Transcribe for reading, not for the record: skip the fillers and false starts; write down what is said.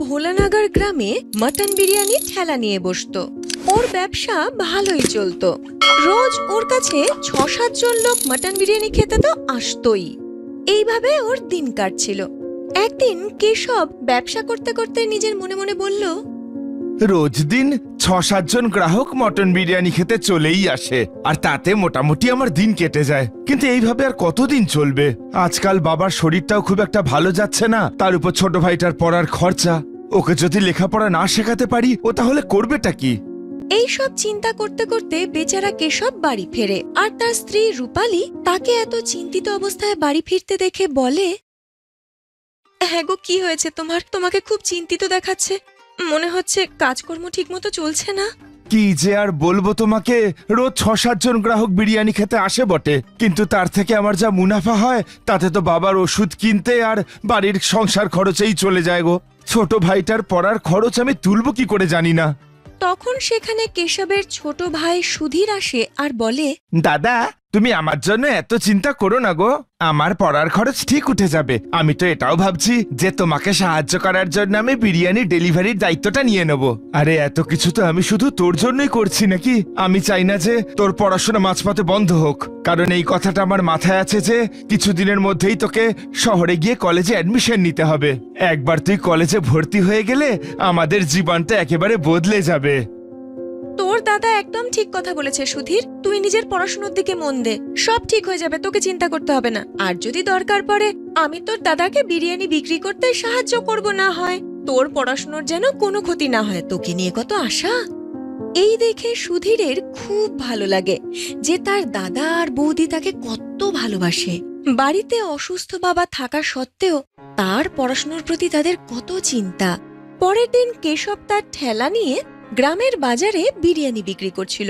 ভোলানাগার গ্রামে মটন বিরিয়ানি ঠেলা নিয়ে বসতো। ওর ব্যবসা ভালোই চলতো। রোজ ওর কাছে ৬-৭ জন লোক মটন বিরিয়ানি খেতে তো আসতোই। এইভাবে ওর দিন কাটছিল। একদিন কেশব ব্যবসা করতে করতে নিজের মনে মনে বলল, রোজ দিন ৬-৭ জন গ্রাহক মটন বিরিয়ানি খেতে চলেই আসে, আর তাতে মোটামুটি আমার দিন কেটে যায়। কিন্তু এইভাবে আর কতদিন চলবে? আজকাল বাবার শরীরটাও খুব একটা ভালো যাচ্ছে না, তার উপর ছোট ভাইটার পড়ার খরচা। ওকে যদি লেখাপড়া না শেখাতে পারি, ও তাহলে করবেটা কি? এইসব চিন্তা করতে করতে বেচারা কেশব বাড়ি ফেরে। আর তার স্ত্রী রূপালী তাকে এত চিন্তিত অবস্থায় বাড়ি ফিরতে দেখে বলে, হ্যাঁ গো, কি হয়েছে তোমার? তোমাকে খুব চিন্তিত দেখাচ্ছে। মনে হচ্ছে কাজকর্ম ঠিক মতো চলছে না। কি যে আর বলবো তোমাকে, রোজ ৬-৭ জন গ্রাহক বিরিয়ানি খেতে আসে বটে, কিন্তু তার থেকে আমার যা মুনাফা হয় তাতে তো বাবার ওষুধ কিনতে আর বাড়ির সংসার খরচেই চলে যায় গো। ছোট ভাইটার পড়ার খরচ আমি তুলবো কি করে জানি না। তখন সেখানে কেশবের ছোট ভাই সুধীর আসে আর বলে, দাদা, তুমি আমার জন্য এত চিন্তা করো না গো, আমার পড়ার খরচ ঠিক উঠে যাবে। আমি তো এটাও ভাবছি যে তোমাকে সাহায্য করার জন্য আমি বিরিয়ানি ডেলিভারির দায়িত্বটা নিয়ে নেব। আরে এত কিছু তো আমি শুধু তোর জন্যই করছি নাকি? আমি চাই না যে তোর পড়াশোনা মাঝপথে বন্ধ হোক, কারণ এই কথাটা আমার মাথায় আছে যে কিছুদিনের মধ্যেই তোকে শহরে গিয়ে কলেজে অ্যাডমিশন নিতে হবে। একবার তুই কলেজে ভর্তি হয়ে গেলে আমাদের জীবনটা একেবারে বদলে যাবে। তোর দাদা একদম ঠিক কথা বলেছে সুধীর। তুই নিজের পড়াশোনার দিকে মন দে, সব ঠিক হয়ে যাবে, তোকে চিন্তা করতে হবে না। আর যদি দরকার পড়ে, আমি তোর দাদাকে বিরিয়ানি বিক্রি করতে সাহায্য করব। না হয় তোর পড়াশোনার যেন কোনো ক্ষতি না হয়। তোকে নিয়ে কত আশা। এই দেখে সুধীরের খুব ভালো লাগে যে তার দাদা আর বৌদি তাকে কত ভালোবাসে। বাড়িতে অসুস্থ বাবা থাকা সত্ত্বেও তার পড়াশোনার প্রতি তাদের কত চিন্তা। পরের দিন কেশব তার ঠেলা নিয়ে গ্রামের বাজারে বিরিয়ানি বিক্রি করছিল।